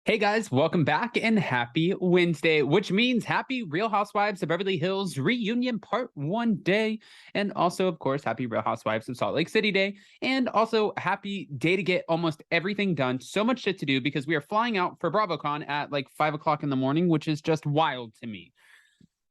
Hey guys, welcome back and happy Wednesday, which means happy Real Housewives of Beverly Hills reunion part 1 day. And also, of course, happy Real Housewives of Salt Lake City day. And also happy day to get almost everything done. So much shit to do because we are flying out for BravoCon at like 5 o'clock in the morning, which is just wild to me.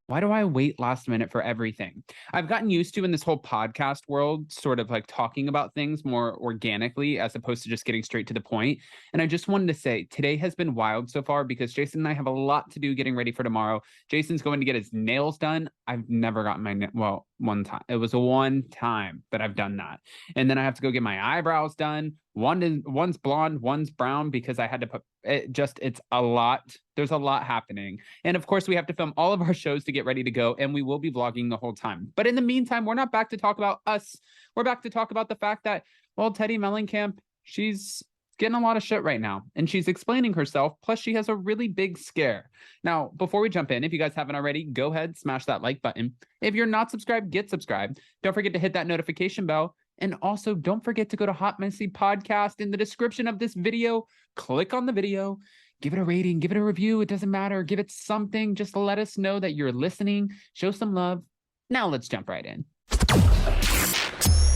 Why do I wait last minute for everything? I've gotten used to in this whole podcast world, sort of like talking about things more organically as opposed to just getting straight to the point. And I just wanted to say today has been wild so far because Jason and I have a lot to do getting ready for tomorrow. Jason's going to get his nails done. I've never gotten my one time. It was one time that I've done that. And then I have to go get my eyebrows done. One's blonde, one's brown because I had to put it's a lot. There's a lot happening. And of course, we have to film all of our shows to get ready to go, and we will be vlogging the whole time. But in the meantime, we're not back to talk about us. We're back to talk about the fact that, well, Teddi Mellencamp, she's getting a lot of shit right now, and she's explaining herself. Plus, she has a really big scare. Now, before we jump in, if you guys haven't already, go ahead, smash that like button. If you're not subscribed, get subscribed. Don't forget to hit that notification bell. And also, don't forget to go to Hot Messy Podcast in the description of this video. Click on the video, give it a rating, give it a review. It doesn't matter. Give it something. Just let us know that you're listening. Show some love. Now let's jump right in.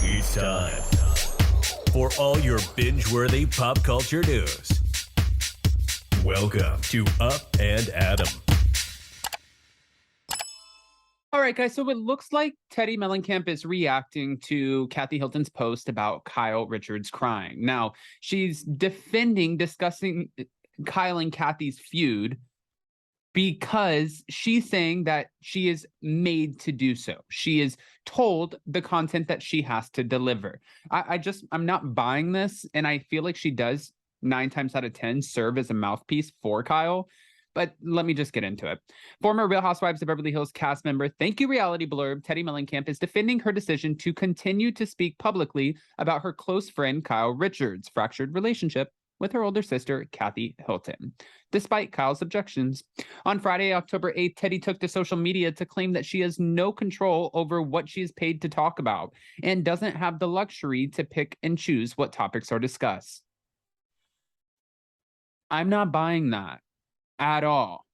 It's time for all your binge-worthy pop culture news. Welcome to Up and Adam. All right, guys, so it looks like Teddi Mellencamp is reacting to Kathy Hilton's post about Kyle Richards crying. Now, she's discussing Kyle and Kathy's feud because she's saying that she is made to do so. She is told the content that she has to deliver. I'm not buying this, and I feel like she does 9 times out of 10 serve as a mouthpiece for Kyle. But let me just get into it. Former Real Housewives of Beverly Hills cast member, Thank You Reality Blurb, Teddi Mellencamp is defending her decision to continue to speak publicly about her close friend Kyle Richards' fractured relationship with her older sister, Kathy Hilton, despite Kyle's objections. On Friday, October 8th, Teddi took to social media to claim that she has no control over what she is paid to talk about and doesn't have the luxury to pick and choose what topics are discussed. I'm not buying that at all.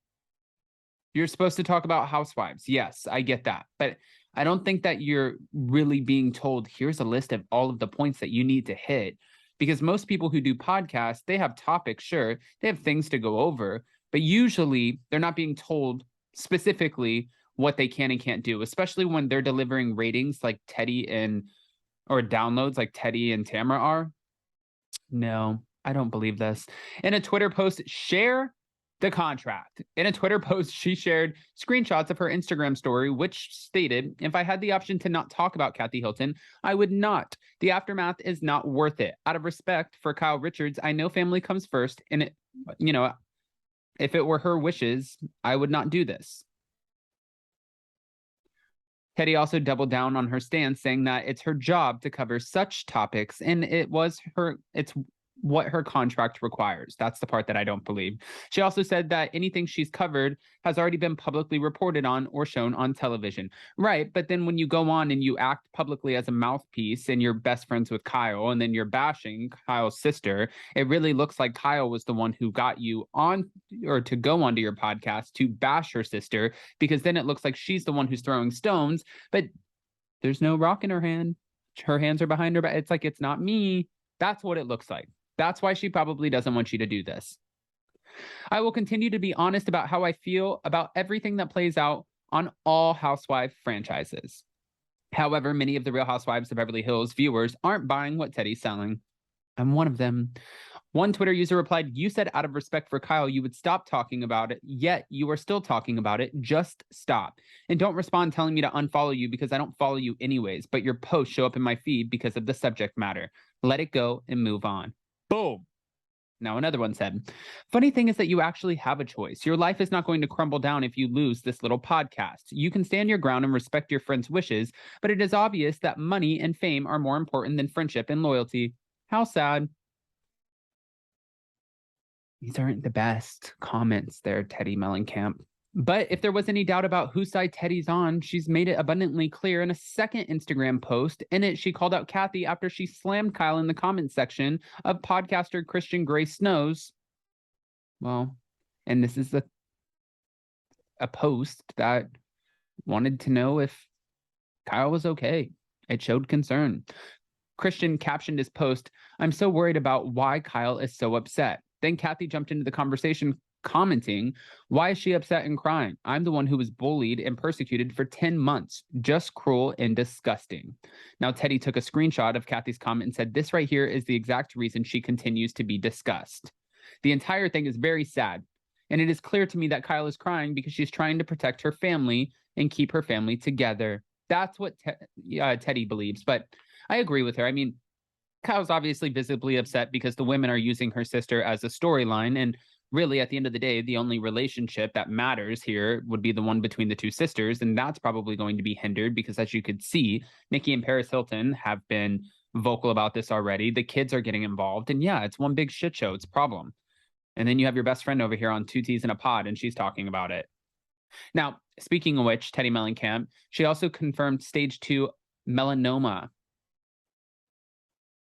You're supposed to talk about housewives. Yes, I get that. But I don't think that you're really being told, here's a list of all of the points that you need to hit. Because most people who do podcasts, they have topics, sure. They have things to go over. But usually they're not being told specifically what they can and can't do, especially when they're delivering ratings like or downloads like Teddi and Tamara are. No, I don't believe this. In a Twitter post, share the contract. In a Twitter post, she shared screenshots of her Instagram story, which stated, if I had the option to not talk about Kathy Hilton, I would not. The aftermath is not worth it. Out of respect for Kyle Richards, I know family comes first, and if it were her wishes, I would not do this. Teddi also doubled down on her stance, saying that it's her job to cover such topics, and it's what her contract requires. That's the part that I don't believe. She also said that anything she's covered has already been publicly reported on or shown on television. Right, but then when you go on and you act publicly as a mouthpiece and you're best friends with Kyle and then you're bashing Kyle's sister, it really looks like Kyle was the one who got you on or to go onto your podcast to bash her sister, because then it looks like she's the one who's throwing stones, but there's no rock in her hand. Her hands are behind her back. It's like, it's not me. That's what it looks like. That's why she probably doesn't want you to do this. I will continue to be honest about how I feel about everything that plays out on all housewife franchises. However, many of the Real Housewives of Beverly Hills viewers aren't buying what Teddi's selling. I'm one of them. One Twitter user replied, "You said out of respect for Kyle, you would stop talking about it, yet you are still talking about it. Just stop. And don't respond telling me to unfollow you because I don't follow you anyways, but your posts show up in my feed because of the subject matter. Let it go and move on." Boom. Now another one said, "Funny thing is that you actually have a choice. Your life is not going to crumble down if you lose this little podcast. You can stand your ground and respect your friends' wishes, but it is obvious that money and fame are more important than friendship and loyalty. How sad." These aren't the best comments there, Teddi Mellencamp. But if there was any doubt about whose side Teddi's on, she's made it abundantly clear in a second Instagram post. In it, she called out Kathy after she slammed Kyle in the comment section of podcaster Christian Gray Snow's Well, and this is a post that wanted to know if Kyle was okay. It showed concern. Christian captioned his post, "I'm so worried about why Kyle is so upset." Then Kathy jumped into the conversation commenting, "Why is she upset and crying? I'm the one who was bullied and persecuted for 10 months. Just cruel and disgusting." Now, Teddi took a screenshot of Kathy's comment and said, "This right here is the exact reason she continues to be discussed. The entire thing is very sad. And it is clear to me that Kyle is crying because she's trying to protect her family and keep her family together." That's what Teddi believes. But I agree with her. I mean, Kyle's obviously visibly upset because the women are using her sister as a storyline. And really, at the end of the day, the only relationship that matters here would be the one between the two sisters. And that's probably going to be hindered because, as you could see, Nikki and Paris Hilton have been vocal about this already. The kids are getting involved. And yeah, it's one big shit show. It's a problem. And then you have your best friend over here on Two Teas in a Pod, and she's talking about it. Now, speaking of which, Teddi Mellencamp, she also confirmed stage 2 melanoma.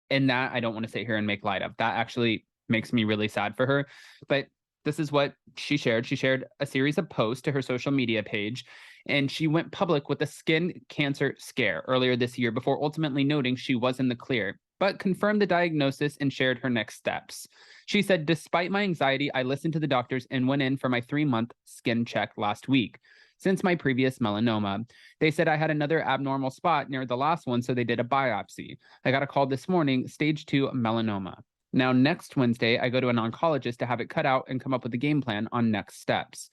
And that I don't want to sit here and make light of. That actually makes me really sad for her. But this is what she shared. She shared a series of posts to her social media page, and she went public with a skin cancer scare earlier this year before ultimately noting she was in the clear, but confirmed the diagnosis and shared her next steps. She said, "Despite my anxiety, I listened to the doctors and went in for my 3-month skin check last week. Since my previous melanoma, they said I had another abnormal spot near the last one, so they did a biopsy. I got a call this morning, stage 2 melanoma. Now, next Wednesday, I go to an oncologist to have it cut out and come up with a game plan on next steps."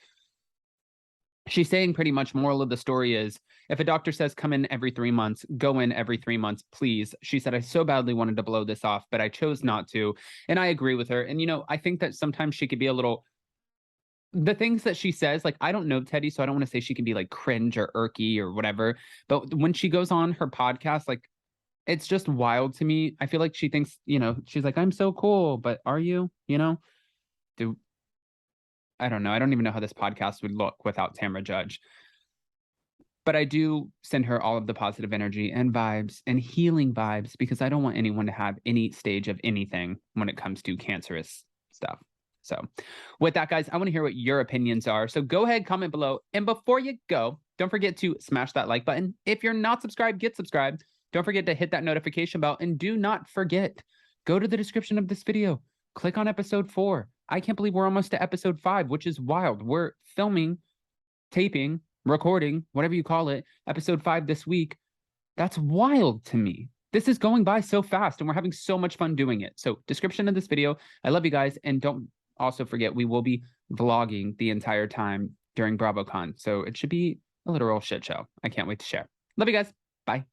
She's saying pretty much moral of the story is, if a doctor says come in every 3 months, go in every 3 months, please. She said, "I so badly wanted to blow this off, but I chose not to." And I agree with her. And, I think that sometimes she could be a little, the things that she says, like, I don't know Teddi, so I don't want to say she can be like cringe or irky or whatever. But when she goes on her podcast, like, it's just wild to me. I feel like she thinks, she's like, "I'm so cool," but are you, do I don't know. I don't even know how this podcast would look without Tamra Judge. But I do send her all of the positive energy and vibes and healing vibes because I don't want anyone to have any stage of anything when it comes to cancerous stuff. So with that, guys, I want to hear what your opinions are. So go ahead, comment below. And before you go, don't forget to smash that like button. If you're not subscribed, get subscribed. Don't forget to hit that notification bell. And do not forget, go to the description of this video. Click on episode 4. I can't believe we're almost to episode 5, which is wild. We're filming, taping, recording, whatever you call it, episode 5 this week. That's wild to me. This is going by so fast and we're having so much fun doing it. So description of this video. I love you guys. And don't also forget, we will be vlogging the entire time during BravoCon. So it should be a literal shit show. I can't wait to share. Love you guys. Bye.